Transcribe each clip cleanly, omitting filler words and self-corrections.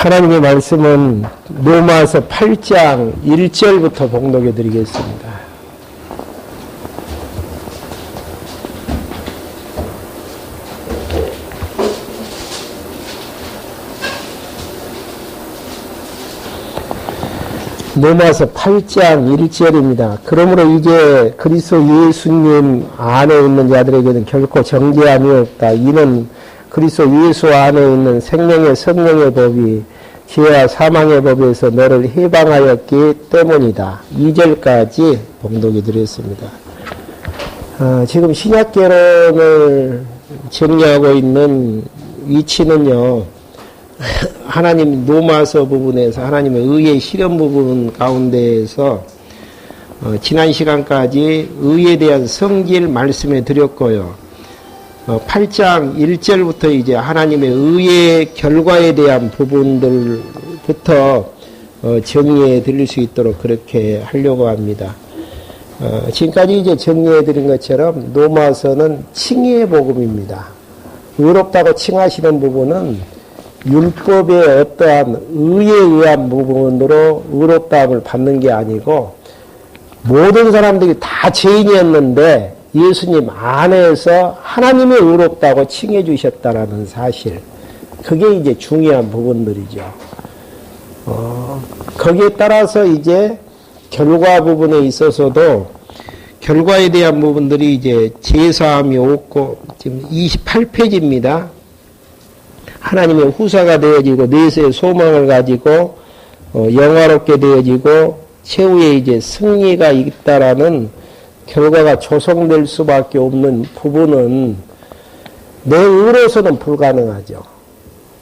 하나님의 말씀은 로마서 8장 1절부터 봉독해 드리겠습니다. 로마서 8장 1절입니다. 그러므로 이제 그리스도 예수님 안에 있는 자들에게는 결코 정죄함이 없다. 이는 그리스도 예수 안에 있는 생명의 성령의 법이 죄와 사망의 법에서 너를 해방하였기 때문이다. 2절까지 봉독해 드렸습니다. 지금 신약개론을 정리하고 있는 위치는요, 하나님 로마서 부분에서 하나님의 의의 실현 부분 가운데에서 지난 시간까지 의에 대한 성질 말씀해 드렸고요. 8장 1절부터 이제 하나님의 의의 결과에 대한 부분들부터 정리해 드릴 수 있도록 그렇게 하려고 합니다. 지금까지 이제 정리해 드린 것처럼 로마서는 칭의의 복음입니다. 의롭다고 칭하시는 부분은 율법의 어떠한 의에 의한 부분으로 의롭다함을 받는 게 아니고 모든 사람들이 다 죄인이었는데 예수님 안에서 하나님의 의롭다고 칭해 주셨다라는 사실, 그게 이제 중요한 부분들이죠. 거기에 따라서 이제 결과 부분에 있어서도 결과에 대한 부분들이 이제 제사함이 없고, 지금 28페이지입니다. 하나님의 후사가 되어지고 내세의 소망을 가지고 영화롭게 되어지고 최후에 이제 승리가 있다라는 결과가 조성될 수밖에 없는 부분은 내 의로서는 불가능하죠.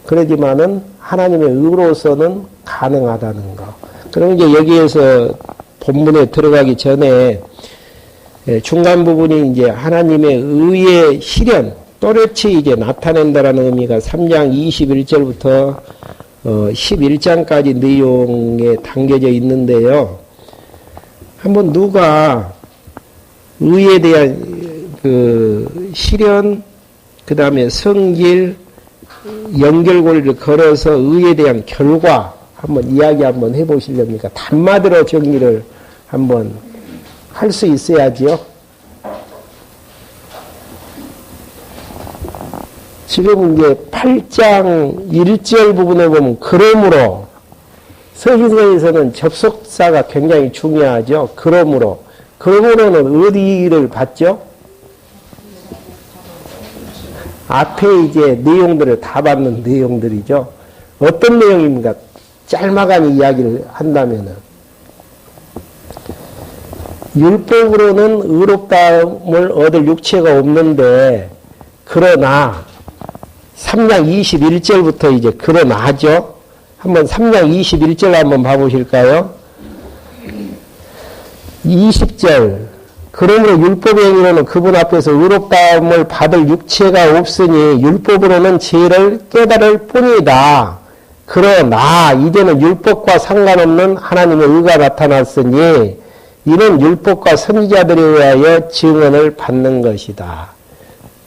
그러지만은 하나님의 의로서는 가능하다는 거. 그럼 이제 여기에서 본문에 들어가기 전에 중간 부분이 이제 하나님의 의의 실현, 또렷이 이제 나타낸다라는 의미가 3장 21절부터 11장까지 내용에 담겨져 있는데요. 한번 누가 의에 대한 그 실현, 그 다음에 성질, 연결고리를 걸어서 의에 대한 결과 한번 이야기 한번 해보시렵니까? 단마디로 정리를 한번 할 수 있어야지요. 지금 이제 8장 1절 부분에 보면 그러므로 서신서에서는 접속사가 굉장히 중요하죠. 그러므로는 어디를 봤죠? 앞에 이제 내용들을 다 받는 내용들이죠. 어떤 내용입니까? 짤막한 이야기를 한다면은. 율법으로는 의롭다함을 얻을 육체가 없는데, 그러나, 3장 21절부터 이제 그러나죠. 한번 3장 21절 한번 봐보실까요? 20절. 그러므로 율법의 행위로는 그분 앞에서 의롭다함을 받을 육체가 없으니 율법으로는 죄를 깨달을 뿐이다. 그러나 이제는 율법과 상관없는 하나님의 의가 나타났으니 이는 율법과 선지자들에 의하여 증언을 받는 것이다.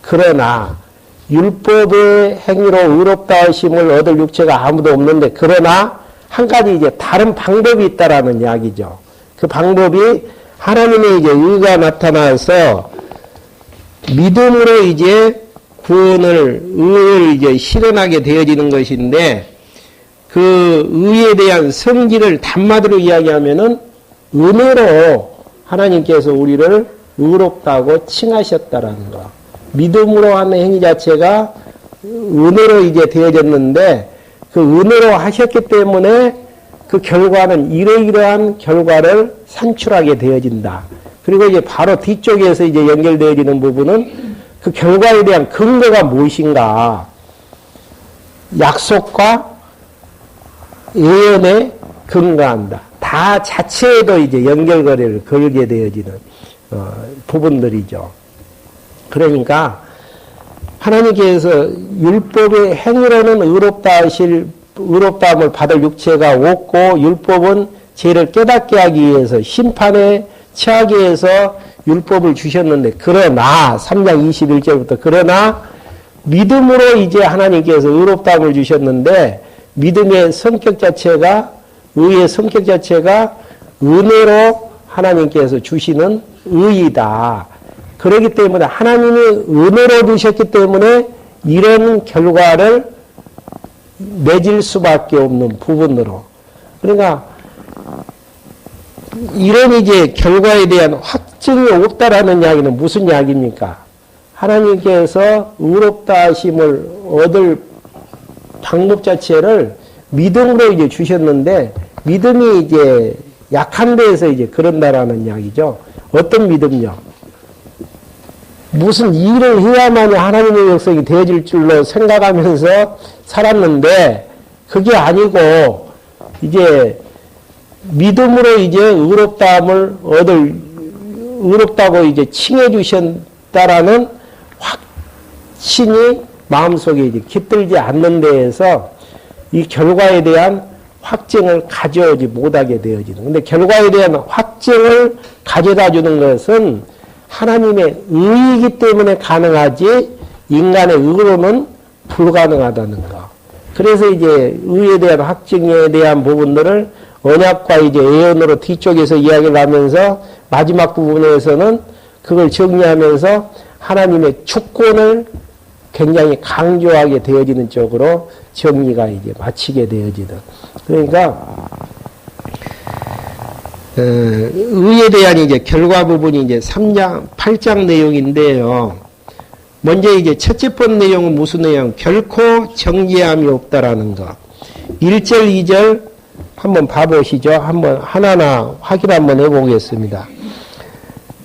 그러나 율법의 행위로 의롭다 하심을 얻을 육체가 아무도 없는데, 그러나 한 가지 이제 다른 방법이 있다라는 이야기죠. 그 방법이 하나님의 이제 의가 나타나서 믿음으로 이제 의를 이제 실현하게 되어지는 것인데, 그 의에 대한 성질을 단마디로 이야기하면은 은혜로 하나님께서 우리를 의롭다고 칭하셨다라는 거. 믿음으로 하는 행위 자체가 은혜로 이제 되어졌는데, 그 은혜로 하셨기 때문에 그 결과는 이러이러한 결과를 산출하게 되어진다. 그리고 이제 바로 뒤쪽에서 이제 연결되어지는 부분은 그 결과에 대한 근거가 무엇인가. 약속과 예언에 근거한다. 다 자체에도 이제 연결고리를 걸게 되어지는 부분들이죠. 그러니까 하나님께서 율법의 행위로는 의롭다함을 받을 육체가 없고, 율법은 죄를 깨닫게 하기 위해서 심판에 처하기 위해서 율법을 주셨는데, 그러나 3장 21절부터 그러나 믿음으로 이제 하나님께서 의롭다함을 주셨는데, 믿음의 성격 자체가, 의의 성격 자체가 은혜로 하나님께서 주시는 의이다. 그렇기 때문에 하나님이 은혜로 주셨기 때문에 이런 결과를 맺을 수밖에 없는 부분으로. 그러니까 이런 이제 결과에 대한 확증이 없다라는 이야기는 무슨 이야기입니까? 하나님께서 의롭다 하심을 얻을 방법 자체를 믿음으로 이제 주셨는데, 믿음이 이제 약한 데에서 이제 그런다라는 이야기죠. 어떤 믿음요? 무슨 일을 해야만이 하나님의 역성이 되어질 줄로 생각하면서 살았는데, 그게 아니고, 이제, 믿음으로 이제 의롭다고 이제 칭해 주셨다라는 확신이 마음속에 이제 깃들지 않는 데에서 이 결과에 대한 확증을 가져오지 못하게 되어지는. 근데 결과에 대한 확증을 가져다 주는 것은 하나님의 의이기 때문에 가능하지 인간의 의로는 불가능하다는 거. 그래서 이제 의에 대한 확증에 대한 부분들을 언약과 이제 예언으로 뒤쪽에서 이야기를 하면서 마지막 부분에서는 그걸 정리하면서 하나님의 주권을 굉장히 강조하게 되어지는 쪽으로 정리가 이제 마치게 되어지는. 그러니까 의에 대한 이제 결과 부분이 이제 3장, 8장 내용인데요. 먼저 이제 첫째 번 내용은 무슨 내용? 결코 정죄함이 없다라는 거. 1절, 2절 한번 봐보시죠. 한번 하나하나 확인 한번 해보겠습니다.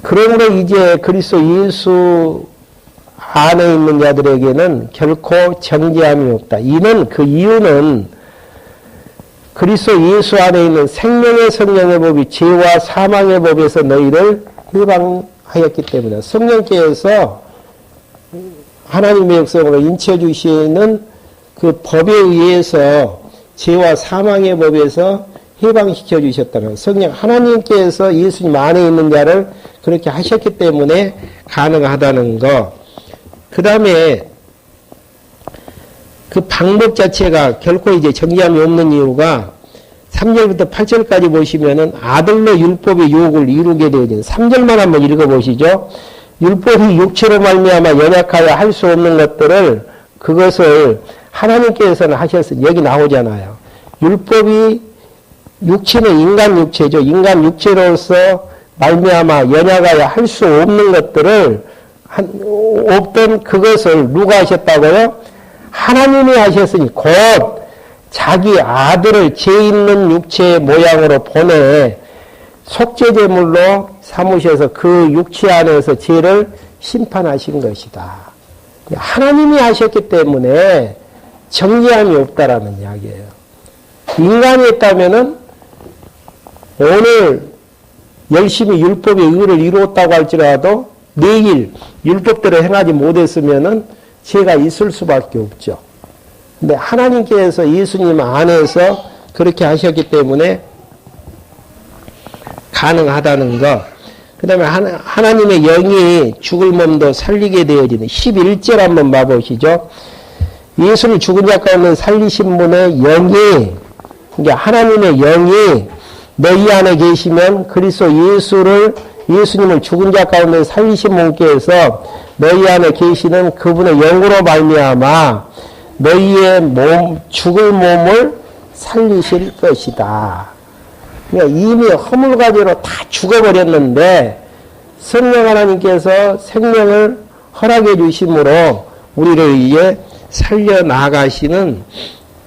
그러므로 이제 그리스도 예수 안에 있는 자들에게는 결코 정죄함이 없다. 이는 그 이유는 그리스도 예수 안에 있는 생명의 성령의 법이 죄와 사망의 법에서 너희를 해방하였기 때문에, 성령께서 하나님의 역성으로 인쳐 주시는 그 법에 의해서 죄와 사망의 법에서 해방시켜 주셨다는, 성령 하나님께서 예수님 안에 있는 자를 그렇게 하셨기 때문에 가능하다는 거. 그 다음에 그 방법 자체가 결코 이제 정죄함이 없는 이유가 3절부터 8절까지 보시면은 아들로 율법의 유혹을 이루게 되어진, 3절만 한번 읽어보시죠. 율법이 육체로 말미암아 연약하여 할 수 없는 것들을, 그것을 하나님께서는 하셨으니, 여기 나오잖아요. 율법이, 육체는 인간 육체죠. 인간 육체로서 말미암아 연약하여 할 수 없는 것들을, 없던 그것을 누가 하셨다고요? 하나님이 하셨으니, 곧 자기 아들을 죄 있는 육체의 모양으로 보내 속죄제물로 삼으셔서 그 육체 안에서 죄를 심판하신 것이다. 하나님이 하셨기 때문에 정죄함이 없다라는 이야기예요. 인간이 했다면은 오늘 열심히 율법의 의를 이루었다고 할지라도 내일 율법대로 행하지 못했으면은 죄가 있을 수밖에 없죠. 근데 하나님께서 예수님 안에서 그렇게 하셨기 때문에 가능하다는 것. 그 다음에 하나님의 영이 죽을 몸도 살리게 되어지는 11절 한번 봐보시죠. 예수를 죽은 자 가운데 살리신 분의 영이, 그러니까 하나님의 영이 너희 안에 계시면 그리스도 예수님을 죽은 자 가운데 살리신 분께서 너희 안에 계시는 그분의 영으로 말미암아 너희의 죽을 몸을 살리실 것이다. 그러니까 이미 허물과제로 다 죽어버렸는데 성령 하나님께서 생명을 허락해 주심으로 우리를 이제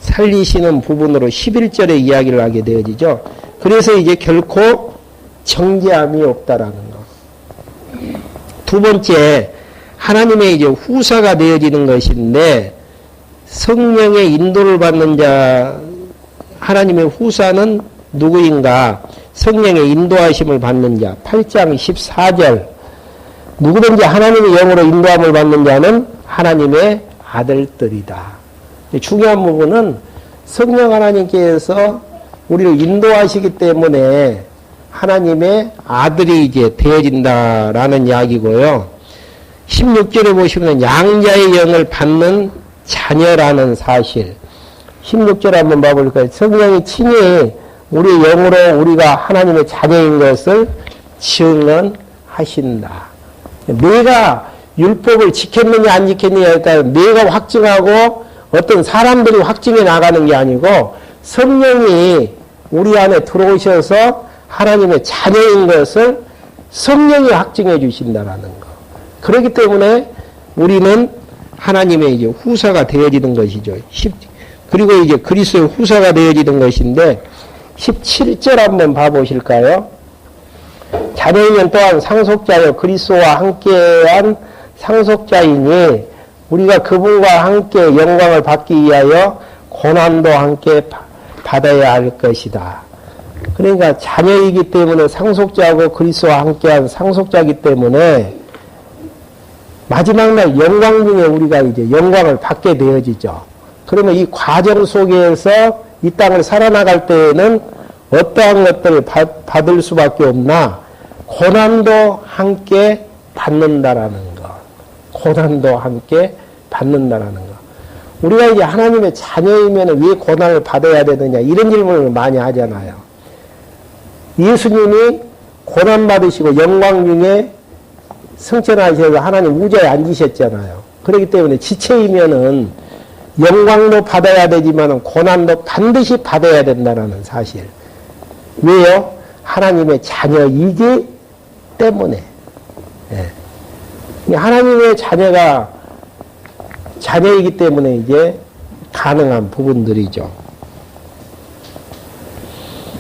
살리시는 부분으로 11절에 이야기를 하게 되어지죠. 그래서 이제 결코 정죄함이 없다라는 것. 두 번째, 하나님의 이제 후사가 되어지는 것인데, 성령의 인도를 받는 자, 하나님의 후사는 누구인가? 성령의 인도하심을 받는 자. 8장 14절. 누구든지 하나님의 영으로 인도함을 받는 자는 하나님의 아들들이다. 중요한 부분은 성령 하나님께서 우리를 인도하시기 때문에 하나님의 아들이 이제 되어진다라는 이야기고요. 16절에 보시면 양자의 영을 받는 자녀라는 사실. 16절 한번 봐볼까요? 성령이 친히 우리 영으로 우리가 하나님의 자녀인 것을 증언하신다. 내가 율법을 지켰느냐 안 지켰느냐에 따라 내가 확증하고 어떤 사람들이 확증해 나가는 게 아니고 성령이 우리 안에 들어오셔서 하나님의 자녀인 것을 성령이 확증해 주신다라는 거. 그렇기 때문에 우리는 하나님의 이제 후사가 되어지는 것이죠. 그리고 이제 그리스도의 후사가 되어지는 것인데 17절 한번 봐보실까요? 자녀이면 또한 상속자여 그리스도와 함께한 상속자이니 우리가 그분과 함께 영광을 받기 위하여 고난도 함께 받아야 할 것이다. 그러니까 자녀이기 때문에 상속자하고 그리스도와 함께한 상속자이기 때문에 마지막 날 영광 중에 우리가 이제 영광을 받게 되어지죠. 그러면 이 과정 속에서 이 땅을 살아나갈 때에는 어떠한 것들을 받을 수밖에 없나 고난도 함께 받는다라는 거. 고난도 함께 받는다라는 거. 우리가 이제 하나님의 자녀이면 왜 고난을 받아야 되느냐 이런 질문을 많이 하잖아요. 예수님이 고난 받으시고 영광 중에 승천하셔서 하나님 우자에 앉으셨잖아요. 그렇기 때문에 지체이면은 영광도 받아야 되지만 고난도 반드시 받아야 된다는 사실. 왜요? 하나님의 자녀이기 때문에. 예. 하나님의 자녀이기 때문에 이제 가능한 부분들이죠.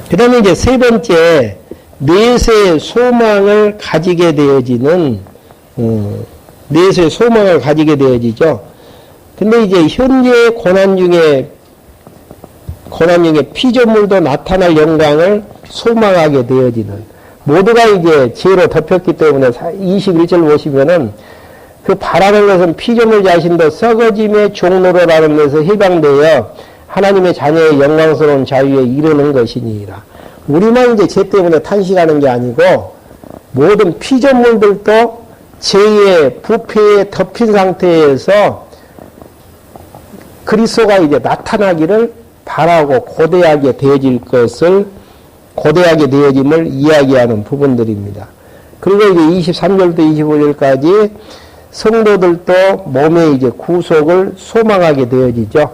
그 다음에 이제 세 번째, 내세의 소망을 가지게 되어지는, 내세의 소망을 가지게 되어지죠. 근데 이제 현재의 고난 중에 피조물도 나타날 영광을 소망하게 되어지는, 모두가 이제 죄로 덮였기 때문에 21절 보시면은 그 바라는 것은 피조물 자신도 썩어짐의 종로로라는 것에서 해방되어 하나님의 자녀의 영광스러운 자유에 이르는 것이니라. 우리만 이제 죄 때문에 탄식하는 게 아니고 모든 피조물들도 죄의 부패에 덮인 상태에서 그리스도가 이제 나타나기를 바라고 고대하게 되어질 것을 고대하게 되어짐을 이야기하는 부분들입니다. 그리고 이제 23절부터 25절까지 성도들도 몸의 이제 구속을 소망하게 되어지죠.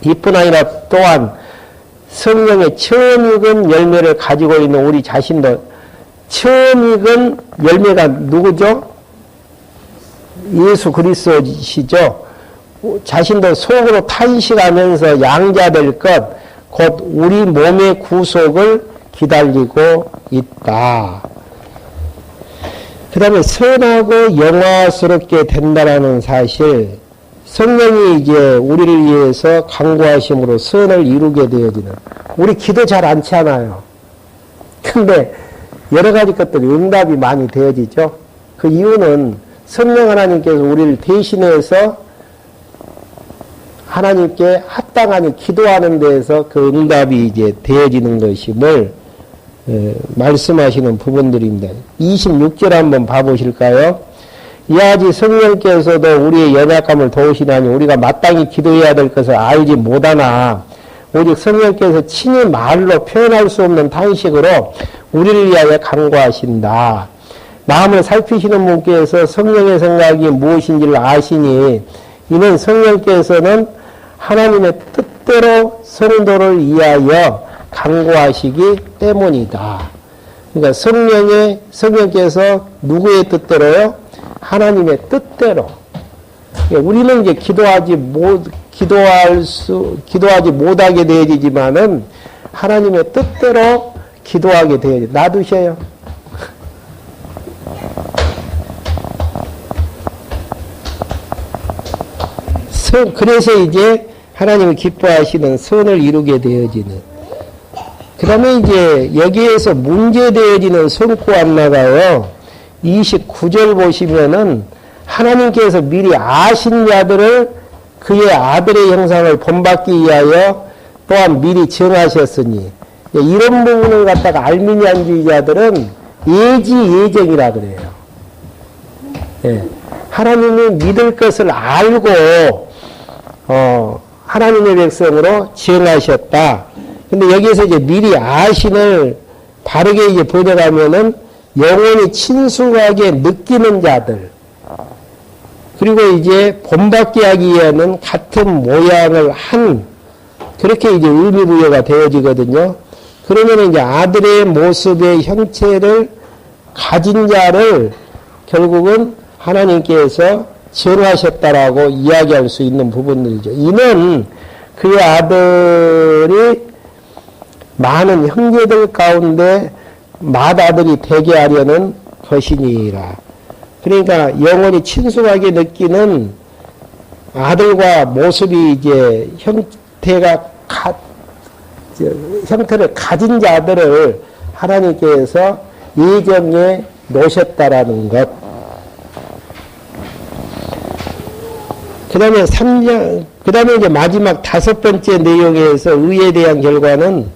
이뿐 아니라 또한 성령의 처음 익은 열매를 가지고 있는 우리 자신도 처음 익은 열매가 누구죠? 예수 그리스도시죠. 자신도 속으로 탄식하면서 양자될 것, 곧 우리 몸의 구속을 기다리고 있다. 그 다음에 선하고 영화스럽게 된다라는 사실, 성령이 이제 우리를 위해서 강구하심으로 선을 이루게 되어지는, 우리 기도 잘 않지 않아요. 근데 여러 가지 것들이 응답이 많이 되어지죠. 그 이유는 성령 하나님께서 우리를 대신해서 하나님께 합당하니 기도하는 데에서 그 응답이 이제 되어지는 것임을 말씀하시는 부분들입니다. 26절 한번 봐보실까요? 이아지 성령께서도 우리의 연약함을 도우시나니 우리가 마땅히 기도해야 될 것을 알지 못하나 오직 성령께서 친히 말로 표현할 수 없는 탄식으로 우리를 위하여 간구하신다. 마음을 살피시는 분께서 성령의 생각이 무엇인지를 아시니 이는 성령께서는 하나님의 뜻대로 성도를 위하여 간구하시기 때문이다. 그러니까 성령께서 누구의 뜻대로요? 하나님의 뜻대로. 우리는 이제 기도하지 못하게 되어지지만은 하나님의 뜻대로 기도하게 되어지. 놔두셔요. 그래서 이제 하나님이 기뻐하시는 선을 이루게 되어지는. 그 다음에 이제 여기에서 문제되어지는 성구 안나가요. 29절 보시면은 하나님께서 미리 아신 자들을 그의 아들의 형상을 본받기 위하여 또한 미리 정하셨으니 이런 부분을 갖다가 알미니안주의자들은 예지예정이라 그래요. 예. 하나님이 믿을 것을 알고 하나님의 백성으로 지정하셨다. 근데 여기서 이제 미리 아신을 바르게 이제 번역하면은 영원히 친숙하게 느끼는 자들. 그리고 이제 본받게 하기 위해서는 같은 모양을 한, 그렇게 이제 의미부여가 되어지거든요. 그러면 이제 아들의 모습의 형체를 가진 자를 결국은 하나님께서 정하셨다라고 이야기할 수 있는 부분들이죠. 이는 그의 아들이 많은 형제들 가운데 맏아들이 되게 하려는 것이니라. 그러니까 영원히 친숙하게 느끼는 아들과 모습이 이제 형태를 가진 자들을 하나님께서 예정해 놓으셨다라는 것. 그 다음에 이제 마지막 5번째 내용에서 의에 대한 결과는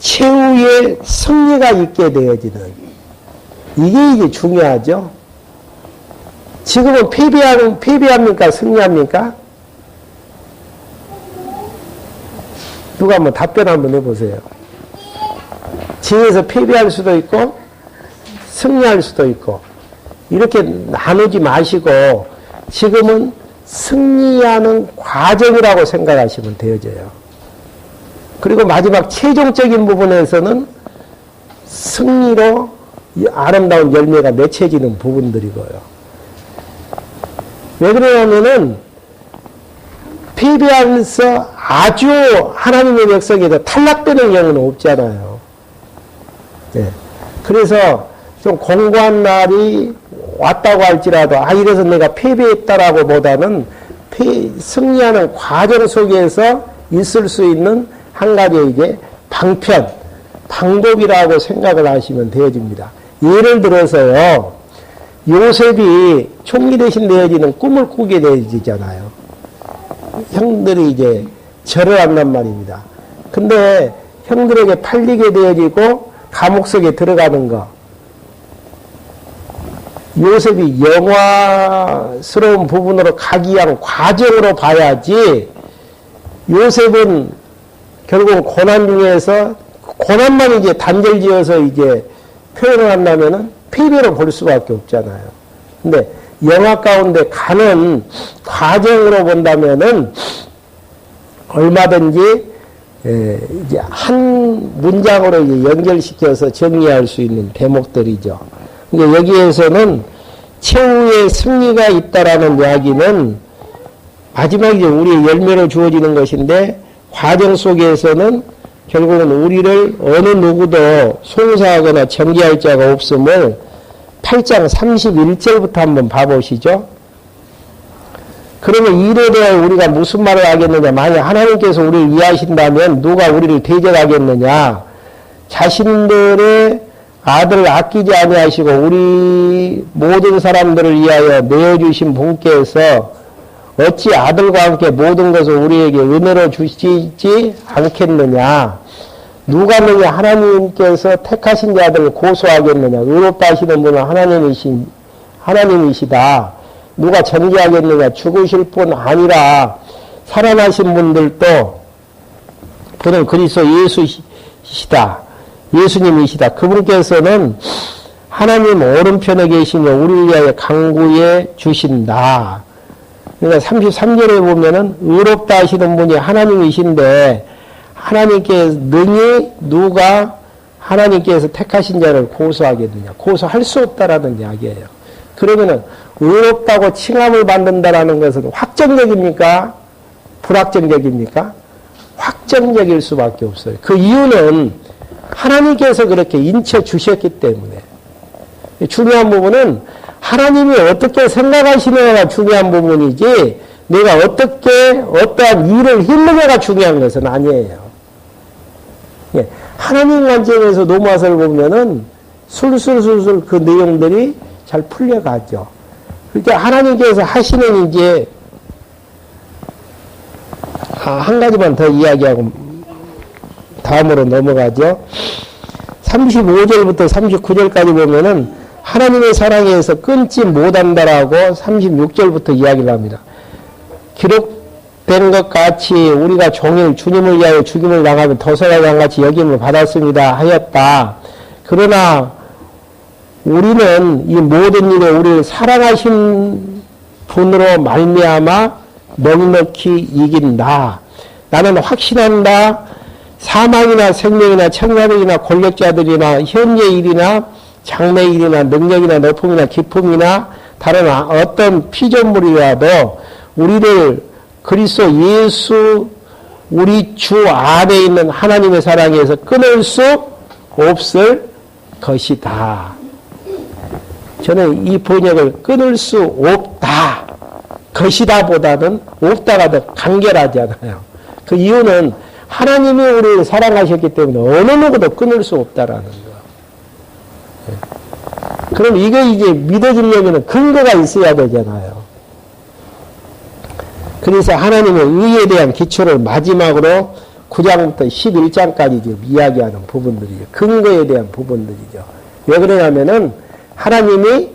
최후의 승리가 있게 되어지는. 이게 이제 중요하죠. 지금은 패배합니까? 승리합니까? 누가 한번 답변 한번 해보세요. 지에서 패배할 수도 있고, 승리할 수도 있고, 이렇게 나누지 마시고, 지금은 승리하는 과정이라고 생각하시면 되어져요. 그리고 마지막 최종적인 부분에서는 승리로 이 아름다운 열매가 맺혀지는 부분들이고요. 왜 그러냐면은 패배하면서 아주 하나님의 백성에서 탈락되는 경우는 없잖아요. 네. 그래서 좀 공고한 날이 왔다고 할지라도 이래서 내가 패배했다라고 보다는 승리하는 과정 속에서 있을 수 있는 한 가지의 이제 방법이라고 생각을 하시면 되어집니다. 예를 들어서요, 요셉이 총리 대신 되어지는 꿈을 꾸게 되어지잖아요. 형들이 이제 절을 한단 말입니다. 근데 형들에게 팔리게 되어지고 감옥 속에 들어가는 거. 요셉이 영화스러운 부분으로 가기 위한 과정으로 봐야지, 요셉은 결국 고난 중에서 고난만 이제 단절지어서 이제 표현을 한다면은 패배로 볼 수밖에 없잖아요. 근데 영화 가운데 가는 과정으로 본다면은 얼마든지 이제 한 문장으로 이제 연결시켜서 정리할 수 있는 대목들이죠. 근데 여기에서는 최후의 승리가 있다라는 이야기는 마지막에 우리의 열매로 주어지는 것인데, 과정 속에서는 결국은 우리를 어느 누구도 송사하거나 정죄할 자가 없음을 8장 31절부터 한번 봐보시죠. 그러면 이에 대해 우리가 무슨 말을 하겠느냐. 만약 하나님께서 우리를 위하신다면 누가 우리를 대적하겠느냐. 자신들의 아들을 아끼지 아니하시고 우리 모든 사람들을 위하여 내어주신 분께서 어찌 아들과 함께 모든 것을 우리에게 은혜로 주시지 않겠느냐. 누가 너희 하나님께서 택하신 자들을 고소하겠느냐. 의롭다 하시는 분은 하나님이시다. 누가 정죄하겠느냐. 죽으실 뿐 아니라 살아나신 분들도 그는 그리스도 예수이시다. 예수님이시다. 그분께서는 하나님 오른편에 계시며 우리를 위하여 강구해 주신다. 그러니까 33절에 보면은 의롭다 하시는 분이 하나님이신데, 하나님께 능히 누가 하나님께서 택하신 자를 고소하겠느냐. 고소할 수 없다라는 이야기예요. 그러면은 의롭다고 칭함을 받는다라는 것은 확정적입니까? 불확정적입니까? 확정적일 수밖에 없어요. 그 이유는 하나님께서 그렇게 인쳐 주셨기 때문에. 중요한 부분은 하나님이 어떻게 생각하시느냐가 중요한 부분이지, 내가 어떠한 일을 했느냐가 중요한 것은 아니에요. 하나님 관점에서 노마서를 보면은 술술술술 그 내용들이 잘 풀려가죠. 그러니까 하나님께서 하시는 이제, 한 가지만 더 이야기하고 다음으로 넘어가죠. 35절부터 39절까지 보면은 하나님의 사랑에서 끊지 못한다라고 36절부터 이야기를 합니다. 것 같이 우리가 종일 주님을 위하여 죽임을 당하면 도서관장 같이 여김을 받았습니다 하였다. 그러나 우리는 이 모든 일에 우리를 사랑하신 분으로 말미암아 넉넉히 이긴다. 나는 확신한다. 사망이나 생명이나 천사들이나 권력자들이나 현재 일이나 장래 일이나 능력이나 높음이나 기품이나 다른 어떤 피조물이라도 우리를 그리스도 예수 우리 주 안에 있는 하나님의 사랑에서 끊을 수 없을 것이다. 저는 이 번역을 끊을 수 없다. 것이다 보다는 없다가 더 간결하잖아요. 그 이유는 하나님이 우리를 사랑하셨기 때문에 어느 누구도 끊을 수 없다라는 거. 그럼 이거 이제 믿어주려면 근거가 있어야 되잖아요. 그래서 하나님의 의에 대한 기초를 마지막으로 9장부터 11장까지 지금 이야기하는 부분들이죠. 근거에 대한 부분들이죠. 왜 그러냐면은 하나님이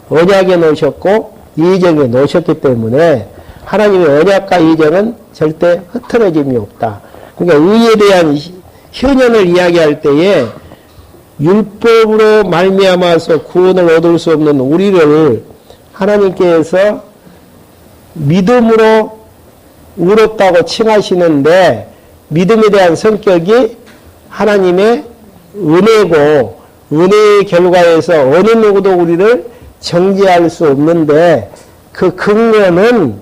언약에 놓으셨고 예정에 놓으셨기 때문에 하나님의 언약과 예정은 절대 흐트러짐이 없다. 그러니까 의에 대한 현현을 이야기할 때에 율법으로 말미암아서 구원을 얻을 수 없는 우리를 하나님께서 믿음으로 의롭다고 칭하시는데 믿음에 대한 성격이 하나님의 은혜고 은혜의 결과에서 어느 누구도 우리를 정죄할 수 없는데 그 근거는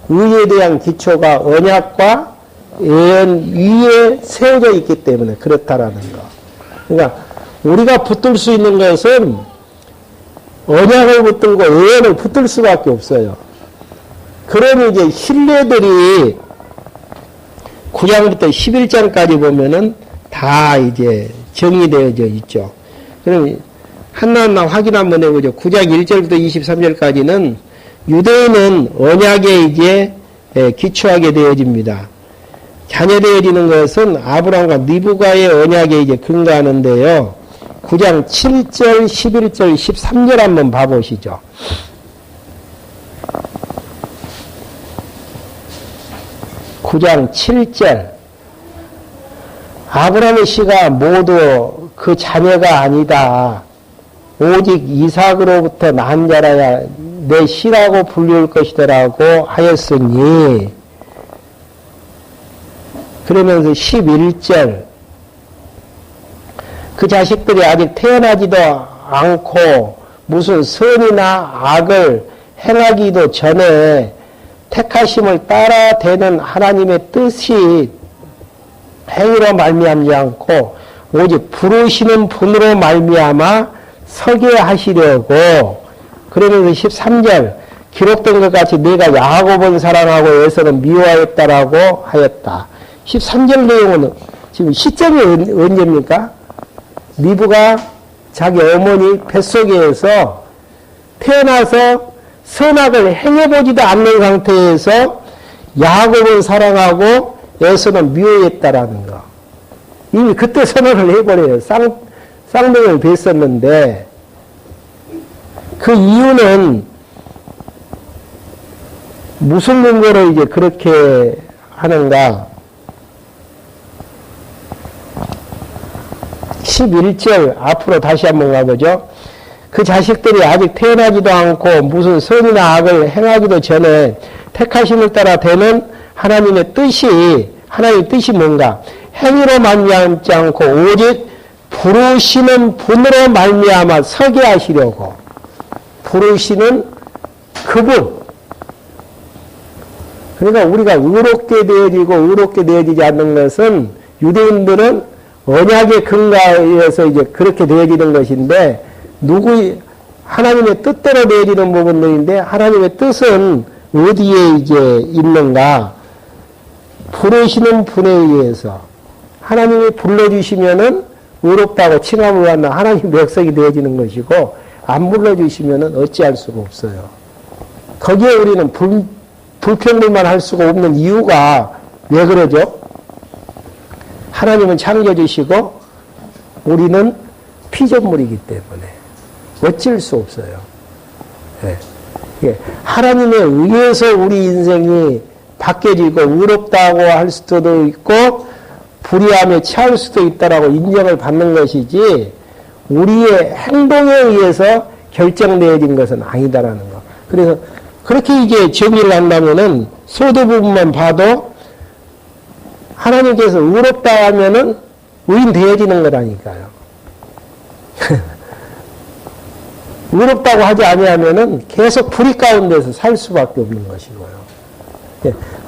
의에 대한 기초가 언약과 예언 위에 세워져 있기 때문에 그렇다라는 거. 그러니까 우리가 붙들 수 있는 것은 언약을 붙들고 예언을 붙들 수밖에 없어요. 그러면 이제 신뢰들이 9장부터 11장까지 보면은 다 이제 정의되어져 있죠. 그럼 하나하나 확인 한번 해보죠. 9장 1절부터 23절까지는 유대인은 언약에 이제 기초하게 되어집니다. 자녀되어지는 것은 아브라함과 리브가의 언약에 이제 근거하는데요. 9장 7절, 11절, 13절 한번 봐보시죠. (9장 7절) 아브라함의 씨가 모두 그 자녀가 아니다. 오직 이삭으로부터 난 자라야 내 씨라고 불릴 것이더라고 하였으니, 그러면서 11절 그 자식들이 아직 태어나지도 않고 무슨 선이나 악을 행하기도 전에 택하심을 따라 되는 하나님의 뜻이 행위로 말미암지 않고 오직 부르시는 분으로 말미암아 서게 하시려고. 그러면서 13절 기록된 것 같이 내가 야곱은 사랑하고 에서는 미워하였다라고 하였다. 13절 내용은 지금 시점이 언제입니까? 리브가 자기 어머니 뱃속에서 태어나서 선악을 행해보지도 않는 상태에서 야곱은 사랑하고 에서는 미워했다라는 거. 이미 그때 선언을 해버려요. 쌍둥이를 뵀었는데, 그 이유는 무슨 근거로 이제 그렇게 하는가? 11절 앞으로 다시 한번 가보죠. 그 자식들이 아직 태어나지도 않고 무슨 선이나 악을 행하기도 전에 택하심을 따라 되는 하나님의 뜻이 뭔가? 행위로 말미암지 않고 오직 부르시는 분으로 말미암아 서게 하시려고. 부르시는 그분. 그러니까 우리가 의롭게 되어지고 의롭게 되어지지 않는 것은 유대인들은 언약의 근거에서 이제 그렇게 되어지는 것인데, 하나님의 뜻대로 되어지는 부분들인데, 하나님의 뜻은 어디에 이제 있는가? 부르시는 분에 의해서. 하나님이 불러주시면은 의롭다고 칭함을 받는 하나님 백성이 되어지는 것이고, 안 불러주시면은 어찌할 수가 없어요. 거기에 우리는 불평불만 할 수가 없는 이유가 왜 그러죠? 하나님은 창조주시고 우리는 피조물이기 때문에 어쩔 수 없어요. 예. 하나님에 의해서 우리 인생이 바뀌어지고 의롭다고 할 수도 있고 불의함에 처할 수도 있다라고 인정을 받는 것이지 우리의 행동에 의해서 결정되어진 것은 아니다라는 거. 그래서 그렇게 이제 정의를 한다면은 소도 부분만 봐도 하나님께서 의롭다 하면은 의인 되어지는 거라니까요. 의롭다고 하지 아니하면은 계속 불의 가운데서 살 수밖에 없는 것이고요.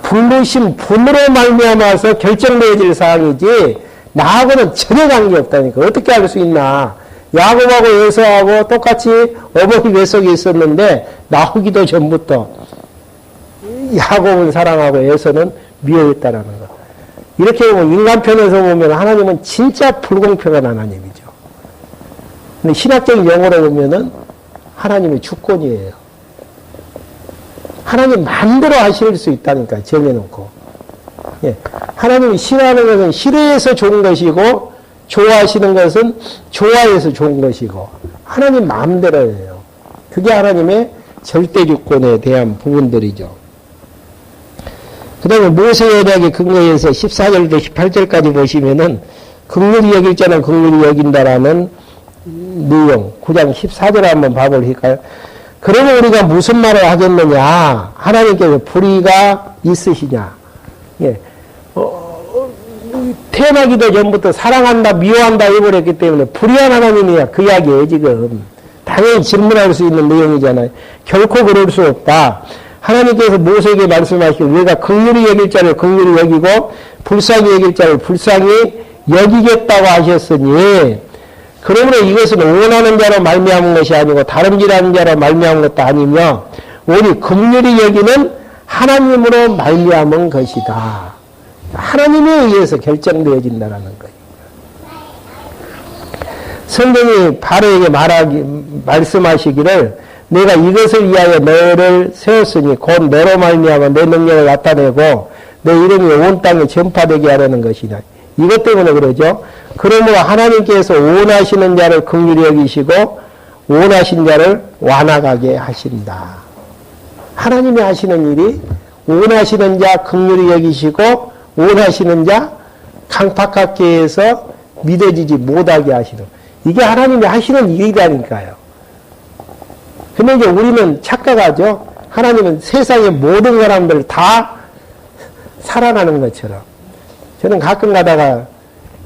불르심 분으로 말미암아서 결정되어질 사항이지 나하고는 전혀 관계없다니까. 어떻게 알 수 있나. 야곱하고 에서하고 똑같이 어머니 뱃속에 있었는데 나오기도 전부터 야곱은 사랑하고 에서는 미워했다라는 거. 이렇게 보면 인간 편에서 보면 하나님은 진짜 불공평한 하나님이죠. 근데 신학적인 용어로 보면은 하나님의 주권이에요. 하나님 마음대로 하실 수 있다니까요. 정해놓고. 예. 하나님이 싫어하는 것은 싫어해서 좋은 것이고 좋아하시는 것은 좋아해서 좋은 것이고 하나님 마음대로예요. 그게 하나님의 절대 주권에 대한 부분들이죠. 그 다음에 모세언약의 근거에서 14절부터 18절까지 보시면은 긍휼히 여길 자는 긍휼히 여긴다라는 내용 9장 14절 한번 봐볼까요? 그러면 우리가 무슨 말을 하겠느냐? 하나님께서 불의가 있으시냐? 예. 태어나기도 전부터 사랑한다, 미워한다 해버렸기 때문에 불의한 하나님이야. 그 이야기예요, 지금. 당연히 질문할 수 있는 내용이잖아요. 결코 그럴 수 없다. 하나님께서 모세에게 말씀하시고 우리가 긍휼히 여길 자를 긍휼히 여기고 불쌍히 여길 자를 불쌍히 여기겠다고 하셨으니 그러므로 이것은 원하는 자로 말미암은 것이 아니고 다름질하는 자로 말미암은 것도 아니며 오직 긍휼히 여기는 하나님으로 말미암은 것이다. 하나님에 의해서 결정되어진다는 거예요. 성경이 바로에게 말씀하시기를 내가 이것을 위하여 너를 세웠으니 곧 너로 말미암아 내 능력을 나타내고 내 이름이 온 땅에 전파되게 하려는 것이다. 이것 때문에 그러죠. 그러므로 하나님께서 원하시는 자를 긍휼히 여기시고 원하신 자를 완악하게 하신다. 하나님이 하시는 일이 원하시는 자 긍휼히 여기시고 원하시는 자 강팍하게 해서 믿어지지 못하게 하시는 이게 하나님이 하시는 일이라니까요. 근데 이제 우리는 착각하죠. 하나님은 세상의 모든 사람들을 다 사랑하는 것처럼. 저는 가끔 가다가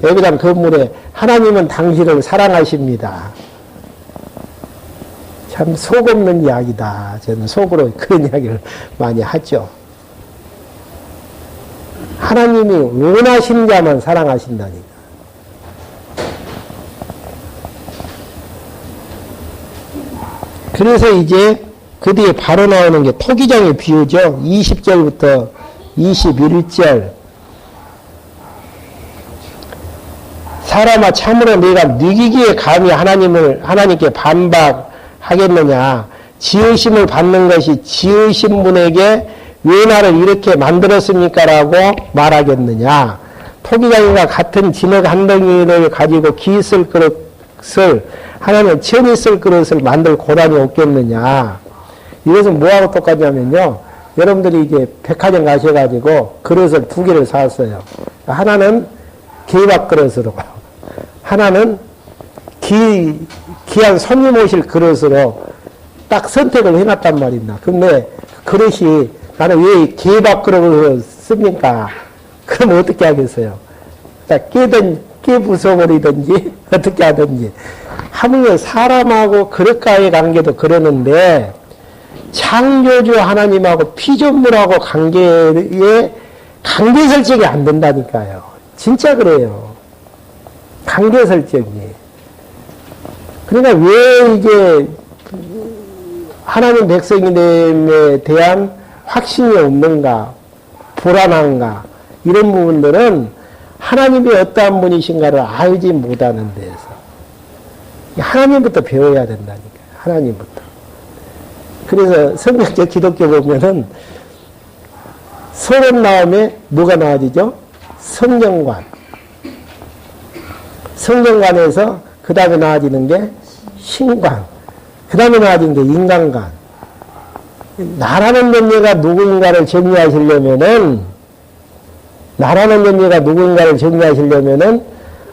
예배당 건물에 하나님은 당신을 사랑하십니다. 참 속없는 이야기다. 저는 속으로 그런 이야기를 많이 하죠. 하나님이 원하시는 자만 사랑하신다니까. 그래서 이제 그 뒤에 바로 나오는 게 토기장의 비유죠. 20절부터 21절. 사람아 참으로 네가 느끼기에 감히 하나님께 반박하겠느냐. 지으심을 받는 것이 지으신 분에게 왜 나를 이렇게 만들었습니까? 라고 말하겠느냐. 토기장이가 같은 진흙 한 덩이를 가지고 기 있을 그릇을 하나님은 천 있을 그릇을 만들 고난이 없겠느냐. 이것은 뭐하고 똑같냐면요. 여러분들이 이제 백화점 가셔가지고 그릇을 두 개를 사왔어요. 하나는 개밥 그릇으로, 하나는 귀한 손님 오실 그릇으로 딱 선택을 해놨단 말입니다. 근데 그릇이 나는 왜 개밥 그릇을 씁니까? 그럼 어떻게 하겠어요? 깨 부숴버리든지 어떻게 하든지. 하물며 사람하고 그릇과의 관계도 그러는데 창조주 하나님하고 피조물하고 관계 설정이 안 된다니까요. 진짜 그래요. 관계 설정이. 그러니까 왜 이게 하나님 백성임에 대한 확신이 없는가, 불안한가, 이런 부분들은 하나님이 어떠한 분이신가를 알지 못하는 데에서 하나님부터 배워야 된다니까요. 하나님부터. 그래서 성경적 기독교 보면은 서론 다음에 뭐가 나와지죠? 성경관. 성경관에서 그 다음에 나와지는 게 신관. 그 다음에 나와지는 게 인간관. 나라는 존재가 누구인가를 정리하시려면은,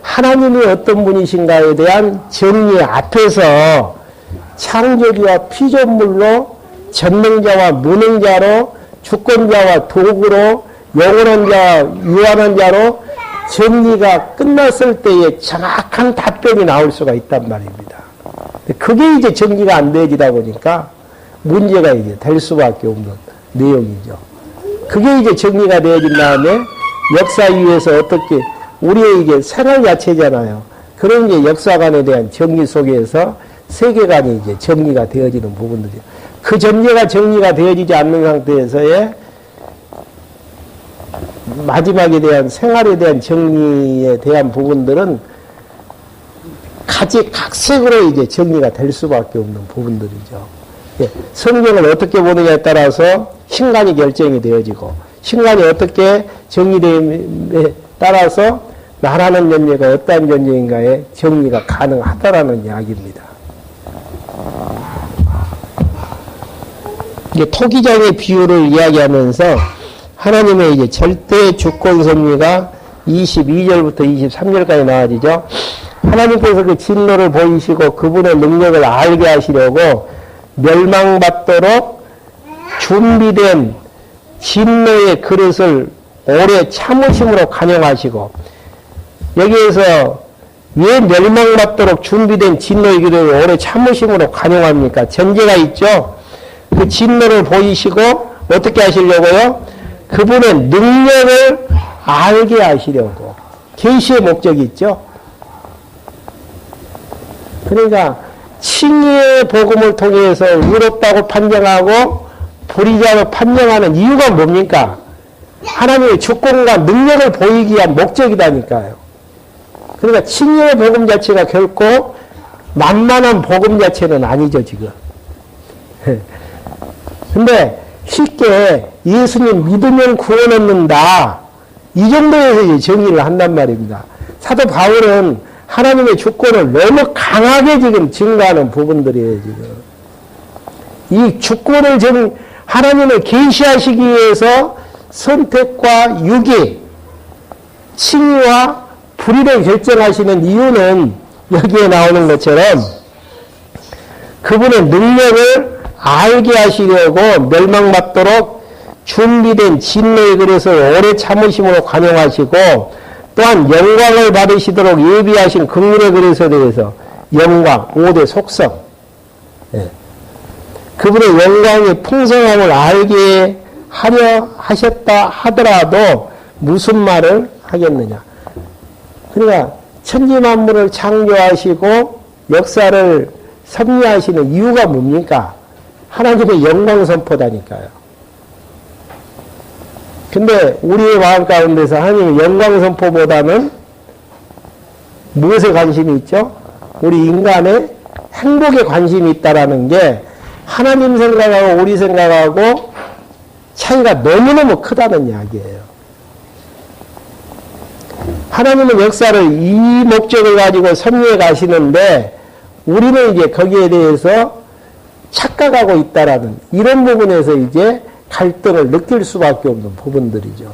하나님이 어떤 분이신가에 대한 정리 앞에서 창조주와 피조물로 전능자와 무능자로 주권자와 도구로 영원한 자와 유한한 자로 정리가 끝났을 때에 정확한 답변이 나올 수가 있단 말입니다. 그게 이제 정리가 안 되지다 보니까 문제가 이제 될 수밖에 없는 내용이죠. 그게 이제 정리가 되어진 다음에 역사 위에서 어떻게 우리의 이게 생활 자체잖아요. 그런 이제 역사관에 대한 정리 속에서 세계관이 이제 정리가 되어지는 부분들이죠. 그 전제가 정리가 되어지지 않는 상태에서의 마지막에 대한 생활에 대한 정리에 대한 부분들은 각색으로 이제 정리가 될 수밖에 없는 부분들이죠. 예, 성경을 어떻게 보느냐에 따라서 신간이 결정이 되어지고 신간이 어떻게 정리됨에 따라서 나라는 존재가 어떠한 존재인가에 정리가 가능하다라는 이야기입니다. 이게 토기장의 비유를 이야기하면서 하나님의 이제 절대 주권 섭리가 22절부터 23절까지 나와지죠. 하나님께서 그 진노를 보이시고 그분의 능력을 알게 하시려고 멸망받도록 준비된 진노의 그릇을 오래 참으심으로 간영하시고, 여기에서 왜 멸망받도록 준비된 진노의 그릇을 오래 참으심으로 간영합니까? 전제가 있죠. 그 진노를 보이시고 어떻게 하시려고요? 그분의 능력을 알게 하시려고. 계시의 목적이 있죠. 그러니까 칭의의 복음을 통해서 의롭다고 판정하고 불의자로 판정하는 이유가 뭡니까? 하나님의 주권과 능력을 보이기 위한 목적이다니까요. 그러니까 칭의의 복음 자체가 결코 만만한 복음 자체는 아니죠, 지금. 근데 쉽게 예수님 믿으면 구원 얻는다, 이 정도에서 이제 정의를 한단 말입니다. 사도 바울은 하나님의 주권을 너무 강하게 지금 증거하는 부분들이에요, 지금. 이 주권을 하나님을 계시하시기 위해서 선택과 유기, 칭의와 불의를 결정하시는 이유는 여기에 나오는 것처럼 그분의 능력을 알게 하시려고 멸망받도록 준비된 진노의 그릇을 오래 참으심으로 관용하시고, 또한 영광을 받으시도록 예비하신 긍휼의 그릇에 대해서 영광, 5대 속성, 그분의 영광의 풍성함을 알게 하려 하셨다 하더라도 무슨 말을 하겠느냐. 그러니까 천지만물을 창조하시고 역사를 섭리하시는 이유가 뭡니까? 하나님의 영광 선포다니까요. 근데 우리의 마음 가운데서 하나님의 영광 선포보다는 무엇에 관심이 있죠? 우리 인간의 행복에 관심이 있다라는 게 하나님 생각하고 우리 생각하고 차이가 너무너무 크다는 이야기예요. 하나님은 역사를 이 목적을 가지고 섭리해 가시는데 우리는 이제 거기에 대해서 착각하고 있다라는 이런 부분에서 이제 갈등을 느낄 수밖에 없는 부분들이죠.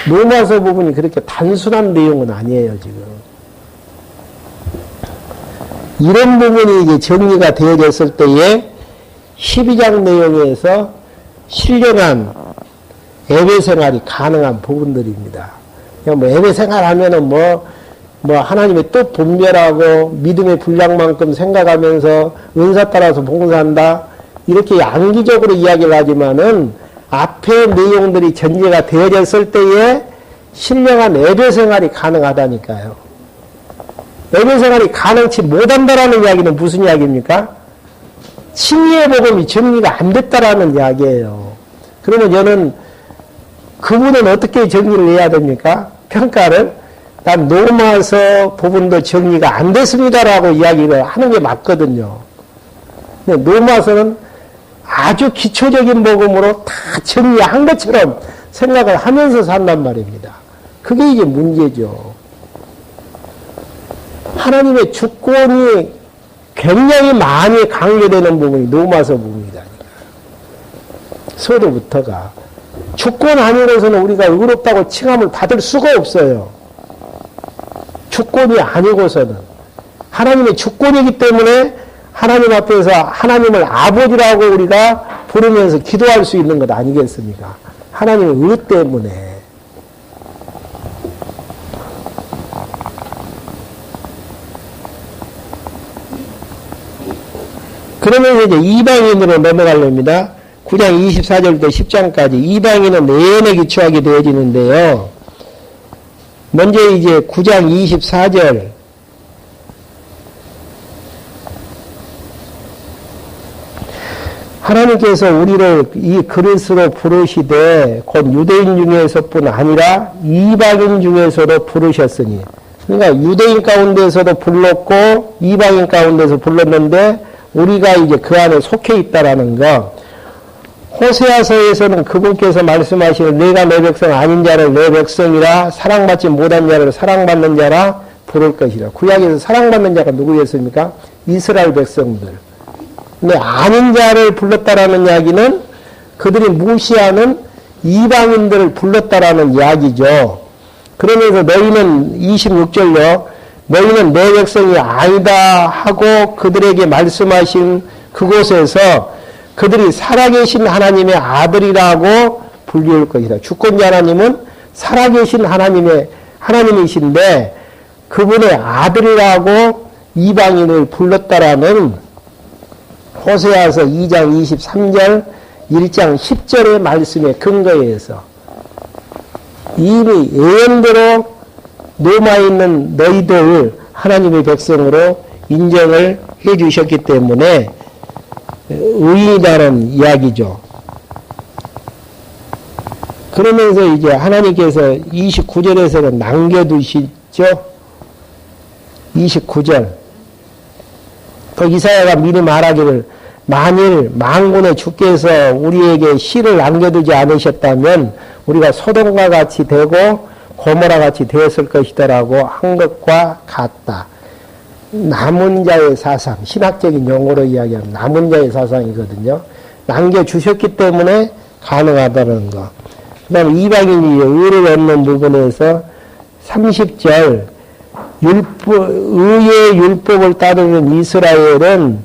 로마서 부분이 그렇게 단순한 내용은 아니에요, 지금. 이런 부분이 이제 정리가 되어졌을 때에 12장 내용에서 신령한 예배 생활이 가능한 부분들입니다. 그냥 뭐 예배 생활 하면은 뭐 하나님의 뜻 분별하고 믿음의 분량만큼 생각하면서 은사 따라서 봉사한다, 이렇게 양기적으로 이야기를 하지만은 앞에 내용들이 전제가 되어졌을 때에 신령한 예배 생활이 가능하다니까요. 예배 생활이 가능치 못한다라는 이야기는 무슨 이야기입니까? 칭의의 복음이 정리가 안 됐다라는 이야기예요. 그러면 저는 그분은 어떻게 정리를 해야 됩니까? 평가를. 난 로마서 부분도 정리가 안 됐습니다라고 이야기를 하는 게 맞거든요. 근데 로마서는 아주 기초적인 복음으로 다 정리한 것처럼 생각을 하면서 산단 말입니다. 그게 이제 문제죠. 하나님의 주권이 굉장히 많이 강조되는 부분이 로마서 부분이다니까. 서로부터가. 주권 아니고서는 우리가 의롭다고 칭함을 받을 수가 없어요. 주권이 아니고서는. 하나님의 주권이기 때문에 하나님 앞에서 하나님을 아버지라고 우리가 부르면서 기도할 수 있는 것 아니겠습니까? 하나님의 의 때문에. 그러면서 이제 이방인으로 넘어가렵니다. 9장 24절부터 10장까지 이방인은 내연에 기초하게 되어지는데요. 먼저 이제 9장 24절 하나님께서 우리를 이 그릇으로 부르시되 곧 유대인 중에서뿐 아니라 이방인 중에서도 부르셨으니, 그러니까 유대인 가운데서도 불렀고 이방인 가운데서 불렀는데 우리가 이제 그 안에 속해 있다라는 거. 호세아서에서는 그분께서 말씀하시는 내가 내 백성 아닌 자를 내 백성이라 사랑받지 못한 자를 사랑받는 자라 부를 것이라. 구약에서 사랑받는 자가 누구였습니까? 이스라엘 백성들. 근데 아닌 자를 불렀다라는 이야기는 그들이 무시하는 이방인들을 불렀다라는 이야기죠. 그러면서 너희는 26절요. 너희는 내 백성이 아니다 하고 그들에게 말씀하신 그곳에서 그들이 살아계신 하나님의 아들이라고 불리울 것이다. 주권자 하나님은 살아계신 하나님이신데 그분의 아들이라고 이방인을 불렀다라는 호세아서 2장 23절, 1장 10절의 말씀에 근거해서 이미 예언대로 남아있는 너희들 하나님의 백성으로 인정을 해 주셨기 때문에 의인이라는 이야기죠. 그러면서 이제 하나님께서 29절에서는 남겨두시죠. 29절. 그 이사야가 미리 말하기를 만일 만군의 주께서 우리에게 씨를 남겨두지 않으셨다면 우리가 소돔과 같이 되고 고모라 같이 되었을 것이다라고 한 것과 같다. 남은 자의 사상, 신학적인 용어로 이야기하면 남은 자의 사상이거든요. 남겨주셨기 때문에 가능하다는 거. 그 다음에 이방인이 의를 얻는 부분에서 30절 의의 율법을 따르는 이스라엘은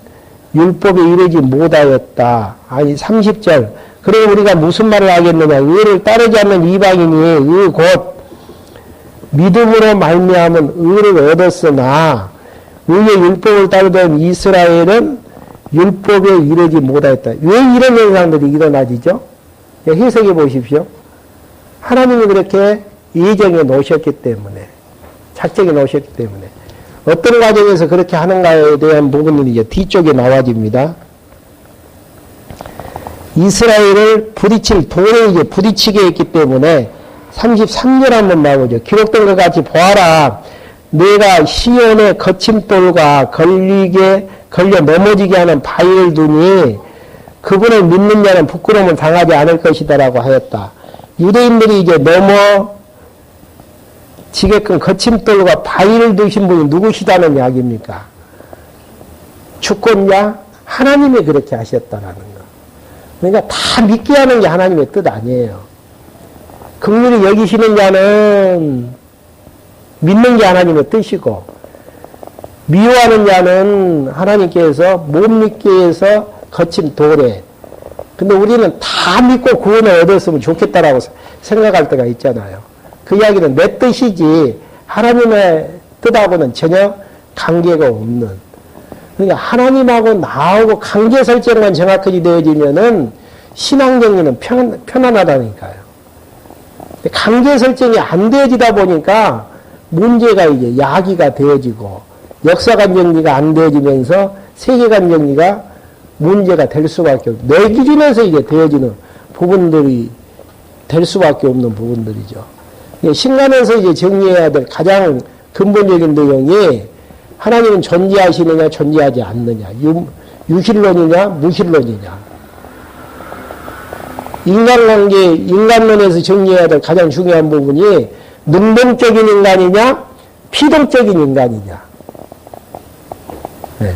율법에 이르지 못하였다. 아니 30절 그럼 우리가 무슨 말을 하겠느냐. 의를 따르지 않는 이방인이 의 곧 믿음으로 말미암은 의를 얻었으나 의의 율법을 따르던 이스라엘은 율법에 이르지 못하였다. 왜 이런 현상들이 일어나지죠? 해석해 보십시오. 하나님이 그렇게 예정해 놓으셨기 때문에, 작정해 놓으셨기 때문에 어떤 과정에서 그렇게 하는가에 대한 부분은 이제 뒤쪽에 나와집니다. 이스라엘을 부딪힐 돌을 이제 부딪히게 했기 때문에 33절 한번 나오죠. 기록된 것 같이 보아라. 내가 시온의 거친 돌과 걸려 넘어지게 하는 바위를 두니 그분을 믿는 자는 부끄러움을 당하지 않을 것이다라고 하였다. 유대인들이 이제 넘어지게끔 거친 돌과 바위를 두신 분이 누구시다는 이야기입니까? 주권자 하나님이 그렇게 하셨다라는 거. 그러니까 다 믿게 하는 게 하나님의 뜻 아니에요. 긍휼히 여기시는 자는 믿는 게 하나님의 뜻이고 미워하는 자는 하나님께서 못 믿게 해서 거친 돌에. 근데 우리는 다 믿고 구원을 얻었으면 좋겠다라고 생각할 때가 있잖아요. 그 이야기는 내 뜻이지 하나님의 뜻하고는 전혀 관계가 없는. 그러니까 하나님하고 나하고 관계 설정만 정확하게 되어지면은 신앙 정리는 편안하다니까요. 관계 설정이 안 되어지다 보니까 문제가 이제 야기가 되어지고 역사관 정리가 안 되어지면서 세계관 정리가 문제가 될 수밖에 없고 내 기준에서 이게 되어지는 부분들이 될 수밖에 없는 부분들이죠. 신간에서 이제 정리해야 될 가장 근본적인 내용이 하나님은 존재하시느냐 존재하지 않느냐, 유실론이냐 무실론이냐. 인간관계, 인간론에서 정리해야 될 가장 중요한 부분이 능동적인 인간이냐 피동적인 인간이냐. 네.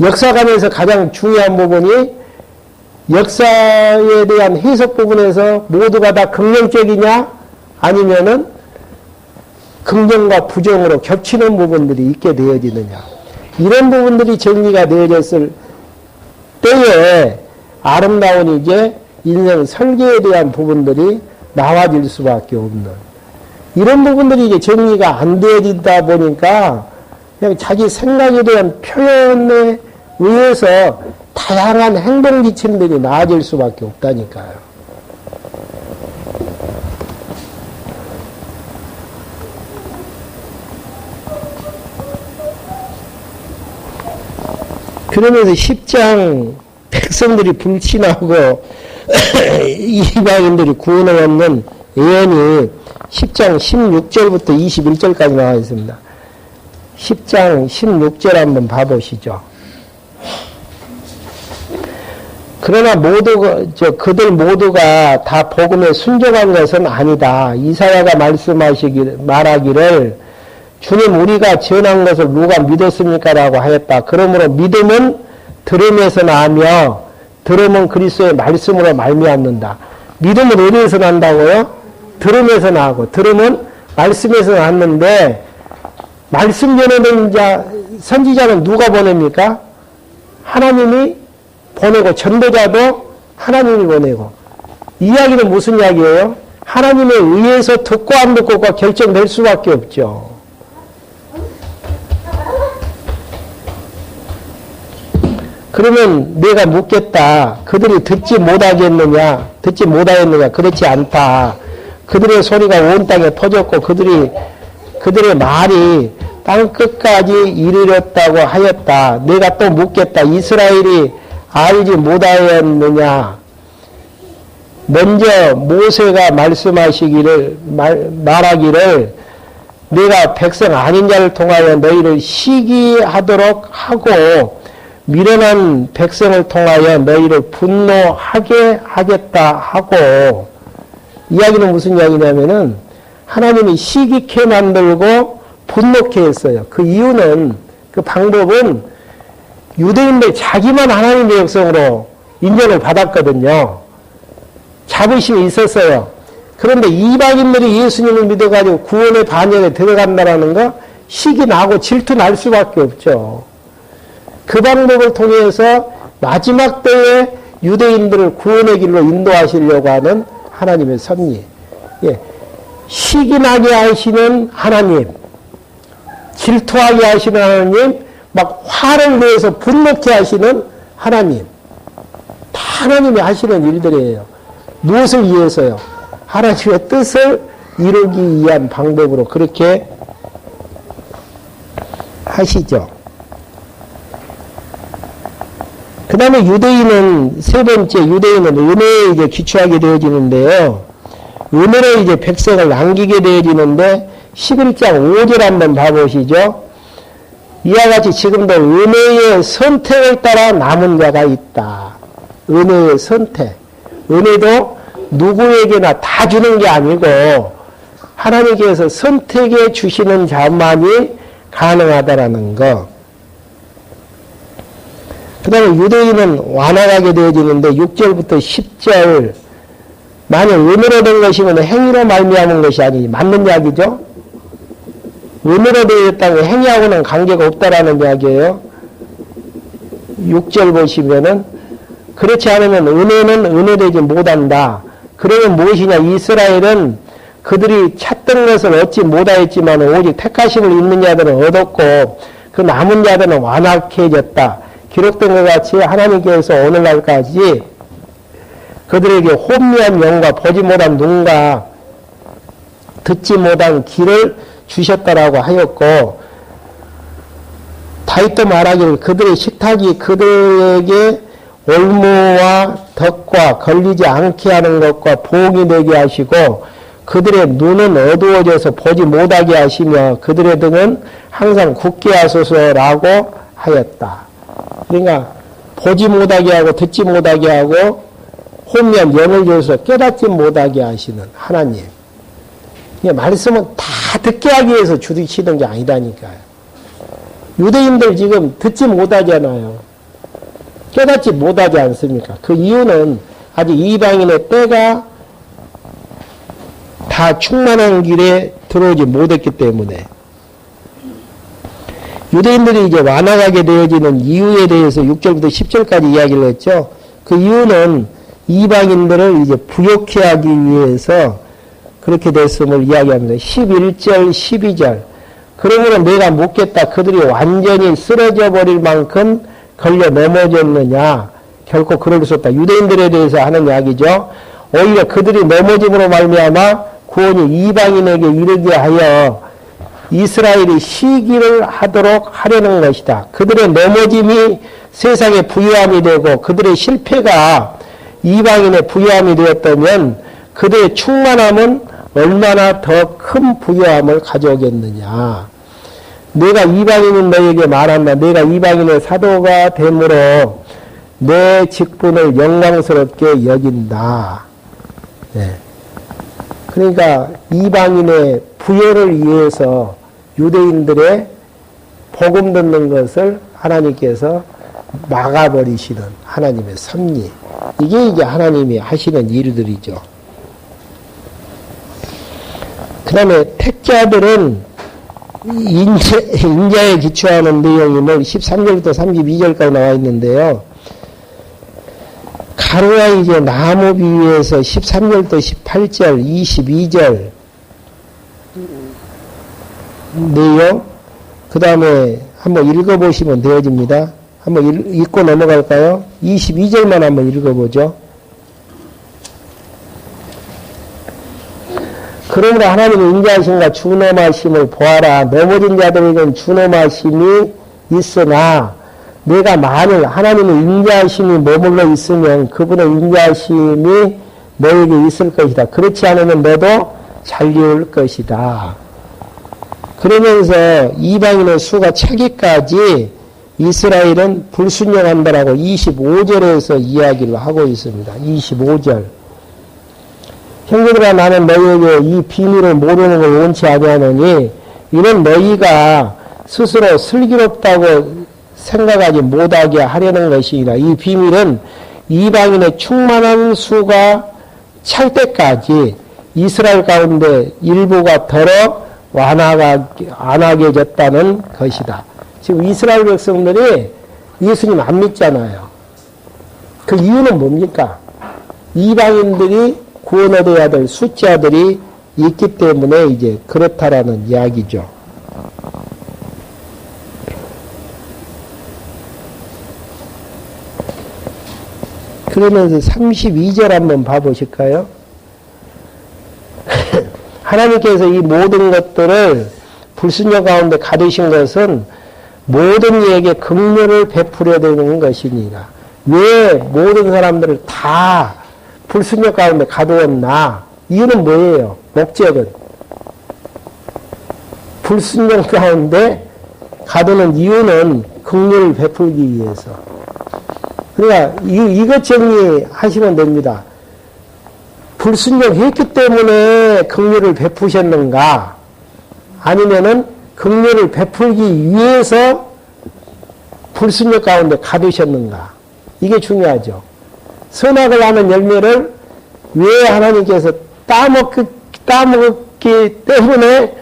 역사관에서 가장 중요한 부분이 역사에 대한 해석 부분에서 모두가 다 긍정적이냐 아니면은 긍정과 부정으로 겹치는 부분들이 있게 되어지느냐. 이런 부분들이 정리가 되어졌을 때에 아름다운 이제 인생 설계에 대한 부분들이 나와질 수밖에 없는 이런 부분들이 이제 정리가 안 되어진다 보니까 그냥 자기 생각에 대한 표현에 의해서 다양한 행동 지침들이 나아질 수밖에 없다니까요. 그러면서 10장 백성들이 불신하고 이방인들이 구원을 얻는 예언이 10장 16절부터 21절까지 나와 있습니다. 10장 16절 한번 봐보시죠. 그러나 그들 모두가 다 복음에 순종한 것은 아니다. 이사야가 말하기를 주님 우리가 전한 것을 누가 믿었습니까? 라고 하였다. 그러므로 믿음은 들음에서 나며 들음은 그리스도의 말씀으로 말미암는다. 믿음은 어디에서 난다고요? 들음에서 나고 들음은 말씀에서 났는데 말씀 전하는 선지자는 누가 보냅니까? 하나님이 보내고 전도자도 하나님이 보내고 이야기는 무슨 이야기예요? 하나님에 의해서 듣고 안 듣고가 결정될 수밖에 없죠. 그러면 내가 묻겠다. 그들이 듣지 못하겠느냐? 듣지 못하였느냐? 그렇지 않다. 그들의 소리가 온 땅에 퍼졌고 그들의 말이 땅 끝까지 이르렀다고 하였다. 내가 또 묻겠다. 이스라엘이 알지 못하였느냐? 먼저 모세가 말하기를 내가 백성 아닌 자를 통하여 너희를 시기하도록 하고 미련한 백성을 통하여 너희를 분노하게 하겠다 하고 이야기는 무슨 이야기냐면은 하나님이 시기케 만들고 분노케 했어요. 그 이유는 그 방법은 유대인들 자기만 하나님의 백성으로 인정을 받았거든요. 자부심이 있었어요. 그런데 이방인들이 예수님을 믿어가지고 구원의 반열에 들어간다라는 거 시기 나고 질투 날 수밖에 없죠. 그 방법을 통해서 마지막 때에 유대인들을 구원의 길로 인도하시려고 하는 하나님의 섭리. 예. 시기 나게 하시는 하나님, 질투하게 하시는 하나님, 막 화를 내서 분노케 하시는 하나님. 다 하나님이 하시는 일들이에요. 무엇을 위해서요? 하나님의 뜻을 이루기 위한 방법으로 그렇게 하시죠. 그 다음에 유대인은, 세 번째 유대인은 은혜에 이제 기초하게 되어지는데요. 은혜로 이제 백성을 남기게 되어지는데, 11장 5절 한번 봐보시죠. 이와 같이 지금도 은혜의 선택을 따라 남은 자가 있다. 은혜의 선택. 은혜도 누구에게나 다 주는 게 아니고, 하나님께서 선택해 주시는 자만이 가능하다라는 것. 그 다음에 유대인은 완화하게 되어지는데 6절부터 10절 만약 은혜로 된 것이면 행위로 말미암은 것이 아니니 맞는 이야기죠. 은혜로 되었다고 행위하고는 관계가 없다라는 이야기예요. 6절 보시면은 그렇지 않으면 은혜는 은혜되지 못한다. 그러면 무엇이냐? 이스라엘은 그들이 찾던 것을 얻지 못하였지만 오직 택하심을 입는 자들은 얻었고 그 남은 자들은 완악해졌다. 기록된 것 같이 하나님께서 오늘날까지 그들에게 혼미한 영과 보지 못한 눈과 듣지 못한 귀를 주셨다라고 하였고 다윗도 말하기를 그들의 식탁이 그들에게 올무와 덕과 걸리지 않게 하는 것과 복이 되게 하시고 그들의 눈은 어두워져서 보지 못하게 하시며 그들의 등은 항상 굳게 하소서라고 하였다. 그러니까 보지 못하게 하고 듣지 못하게 하고 혼미한 영을 줘서 깨닫지 못하게 하시는 하나님. 말씀은 다 듣게 하기 위해서 주시는 게 아니다니까요. 유대인들 지금 듣지 못하잖아요. 깨닫지 못하지 않습니까? 그 이유는 아직 이방인의 때가 다 충만한 길에 들어오지 못했기 때문에. 유대인들이 이제 완화하게 되어지는 이유에 대해서 6절부터 10절까지 이야기를 했죠. 그 이유는 이방인들을 이제 부욕케 하기 위해서 그렇게 됐음을 이야기합니다. 11절, 12절. 그러면 내가 묻겠다. 그들이 완전히 쓰러져 버릴 만큼 걸려 넘어졌느냐? 결코 그럴 수 없다. 유대인들에 대해서 하는 이야기죠. 오히려 그들이 넘어짐으로 말미암아 구원이 이방인에게 이르게 하여 이스라엘이 시기를 하도록 하려는 것이다. 그들의 넘어짐이 세상의 부유함이 되고 그들의 실패가 이방인의 부유함이 되었다면 그들의 충만함은 얼마나 더 큰 부유함을 가져오겠느냐. 내가 이방인인 너에게 말한다. 내가 이방인의 사도가 되므로 내 직분을 영광스럽게 여긴다. 네. 그러니까 이방인의 부여를 위해서 유대인들의 복음 듣는 것을 하나님께서 막아버리시는 하나님의 섭리. 이게 하나님이 하시는 일들이죠. 그 다음에 택자들은 인자에 기초하는 내용이 13절부터 32절까지 나와 있는데요. 가루와 이제 나무 비유에서 13절부터 18절, 22절 내용, 그 다음에 한번 읽어보시면 되어집니다. 한번 읽고 넘어갈까요? 22절만 한번 읽어보죠. 그러므로 하나님의 인자하심과 준엄하심을 보아라. 넘어진 자들에게는 준엄하심이 있으나 내가 만일 하나님의 인자하심이 머물러 있으면 그분의 인자하심이 너에게 있을 것이다. 그렇지 않으면 너도 잘리울 것이다. 그러면서 이방인의 수가 차기까지 이스라엘은 불순종한다라고 25절에서 이야기를 하고 있습니다. 25절. 형제들아 나는 너희에게 이 비밀을 모르는 걸 원치 아니하노니 이는 너희가 스스로 슬기롭다고 생각하지 못하게 하려는 것이니라. 이 비밀은 이방인의 충만한 수가 찰 때까지 이스라엘 가운데 일부가 더러 안 하게 졌다는 것이다. 지금 이스라엘 백성들이 예수님 안 믿잖아요. 그 이유는 뭡니까? 이방인들이 구원 얻어야 될 숫자들이 있기 때문에 이제 그렇다라는 이야기죠. 그러면서 32절 한번 봐보실까요? 하나님께서 이 모든 것들을 불순종 가운데 가두신 것은 모든 이에게 긍휼을 베풀어야 되는 것이니라. 왜 모든 사람들을 다 불순종 가운데 가두었나? 이유는 뭐예요? 목적은 불순종 가운데 가두는 이유는 긍휼을 베풀기 위해서. 그러니까 이것 정리하시면 됩니다. 불순종했기 때문에 긍휼을 베푸셨는가? 아니면은 긍휼을 베풀기 위해서 불순종 가운데 가두셨는가? 이게 중요하죠. 선악을 하는 열매를 왜 하나님께서 따먹기 때문에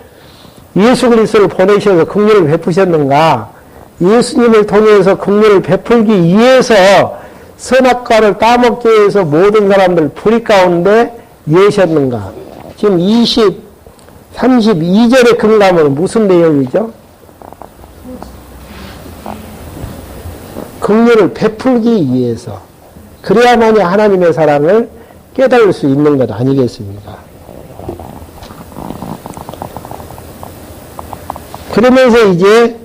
예수 그리스도를 보내셔서 긍휼을 베푸셨는가? 예수님을 통해서 긍휼을 베풀기 위해서 선악과를 따먹기 위해서 모든 사람들 불의 가운데 예셨는가? 지금 32절의 근감은 무슨 내용이죠? 긍휼을 베풀기 위해서. 그래야만이 하나님의 사랑을 깨달을 수 있는 것 아니겠습니까? 그러면서 이제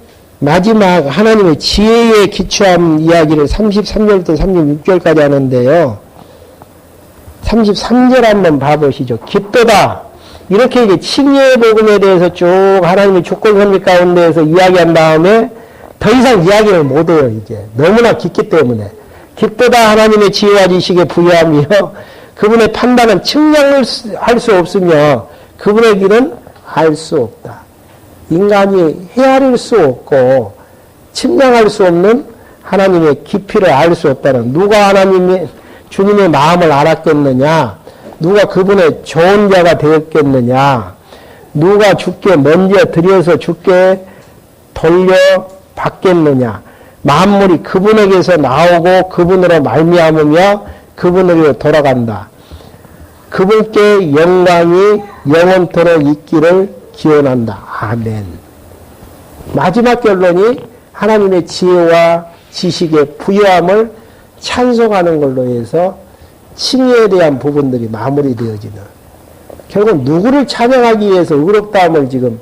마지막 하나님의 지혜에 기초한 이야기를 33절부터 36절까지 하는데요. 33절 한번 봐보시죠. 깊도다. 이렇게 이제 칭의의 복음에 대해서 쭉 하나님의 주권 선지 가운데에서 이야기한 다음에 더 이상 이야기를 못해요. 이제 너무나 깊기 때문에. 깊도다 하나님의 지혜와 지식에 부여하며 그분의 판단은 측량할 수 없으며 그분의 길은 알 수 없다. 인간이 헤아릴 수 없고 측량할 수 없는 하나님의 깊이를 알 수 없다는, 누가 주님의 마음을 알았겠느냐, 누가 그분의 좋은 자가 되었겠느냐, 누가 주께 먼저 드려서 주께 돌려받겠느냐. 만물이 그분에게서 나오고 그분으로 말미암으며 그분으로 돌아간다. 그분께 영광이 영원토록 있기를 기원한다. 아멘. 마지막 결론이 하나님의 지혜와 지식의 부여함을 찬송하는 걸로 해서 칭의에 대한 부분들이 마무리되어지는, 결국 누구를 찬양하기 위해서 의롭다함을 지금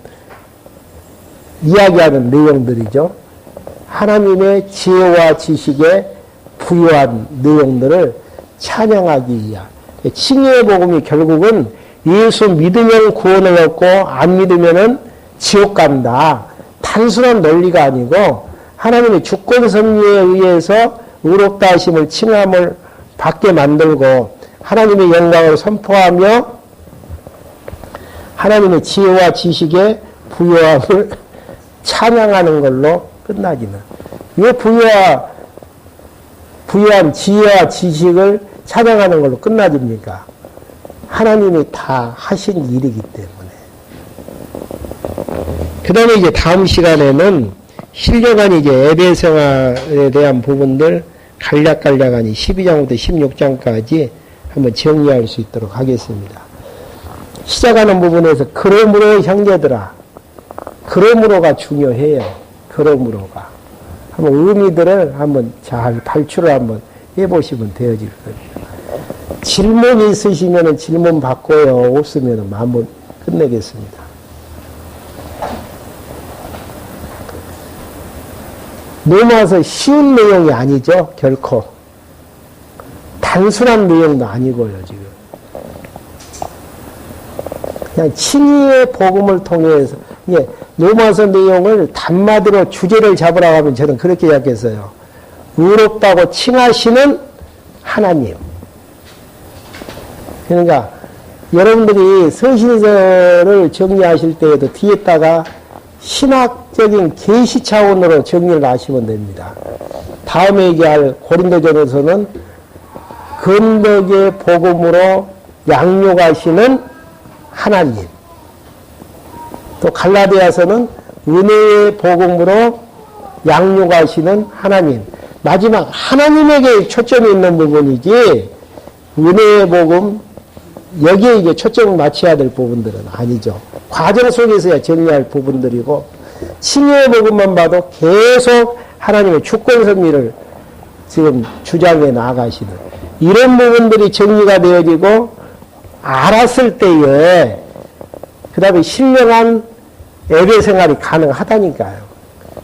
이야기하는 내용들이죠. 하나님의 지혜와 지식에 부여한 내용들을 찬양하기 위한 칭의의 복음이 결국은 예수 믿으면 구원을 얻고 안 믿으면은 지옥 간다. 단순한 논리가 아니고 하나님의 주권 섭리에 의해서 의롭다 하심을 칭함을 받게 만들고 하나님의 영광을 선포하며 하나님의 지혜와 지식의 부여함을 찬양하는 걸로 끝나지는. 왜 부여한 지혜와 지식을 찬양하는 걸로 끝나집니까? 하나님이 다 하신 일이기 때문에. 그 다음에 이제 다음 시간에는 신령한 이제 예배생활에 대한 부분들 간략간략하니 12장부터 16장까지 한번 정리할 수 있도록 하겠습니다. 시작하는 부분에서 그러므로 형제들아, 그러므로가 중요해요. 그러므로가. 한번 의미들을 한번 잘 발출을 한번 해보시면 되어질 겁니다. 질문 있으시면 질문 받고요. 없으면 마무리 끝내겠습니다. 너무와서 쉬운 내용이 아니죠. 결코. 단순한 내용도 아니고요. 지금. 그냥 칭의의 복음을 통해서 로마서 내용을 단마디로 주제를 잡으라고 하면 저는 그렇게 생각했어요. 의롭다고 칭하시는 하나님. 그러니까 여러분들이 서신서를 정리하실 때에도 뒤에다가 신학적인 계시 차원으로 정리를 하시면 됩니다. 다음에 얘기할 고린도전에서는 건덕의 복음으로 양육하시는 하나님. 또 갈라디아서는 은혜의 복음으로 양육하시는 하나님. 마지막 하나님에게 초점이 있는 부분이지 은혜의 복음 여기에 이제 초점을 맞춰야 될 부분들은 아니죠. 과정 속에서야 정리할 부분들이고 칭의의 복음만 봐도 계속 하나님의 주권 섭리를 지금 주장해 나가시는 이런 부분들이 정리가 되어지고 알았을 때에 그 다음에 신령한 예배 생활이 가능하다니까요.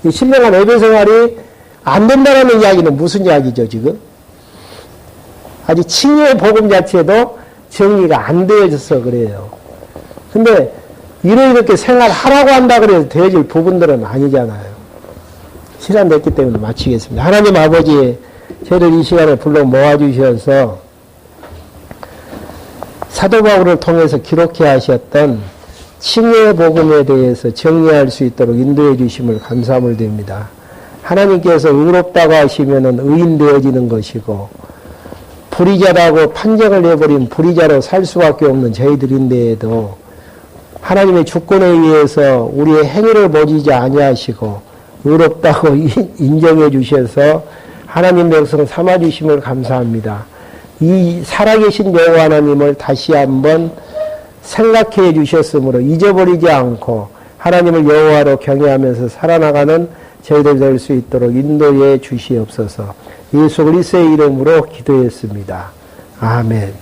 이 신령한 예배 생활이 안 된다는 이야기는 무슨 이야기죠, 지금? 아직 칭의의 복음 자체도 정리가 안 되어져서 그래요. 근데 이렇게 생활하라고 한다 그래서 되어질 부분들은 아니잖아요. 시간 됐기 때문에 마치겠습니다. 하나님 아버지, 저를 이 시간에 불러 모아주셔서 사도 바울을 통해서 기록해 하셨던 칭의의 복음에 대해서 정리할 수 있도록 인도해 주심을 감사함을 드립니다. 하나님께서 의롭다고 하시면은 의인 되어지는 것이고 불의자라고 판정을 해버린 불의자로 살 수밖에 없는 저희들인데에도 하나님의 주권에 의해서 우리의 행위를 보지지 아니하시고 의롭다고 인정해 주셔서 하나님 백성 삼아 주심을 감사합니다. 이 살아계신 여호와 하나님을 다시 한번 생각해 주셨으므로 잊어버리지 않고 하나님을 여호와로 경외하면서 살아나가는 저희들 될 수 있도록 인도해 주시옵소서. 예수 그리스도의 이름으로 기도했습니다. 아멘.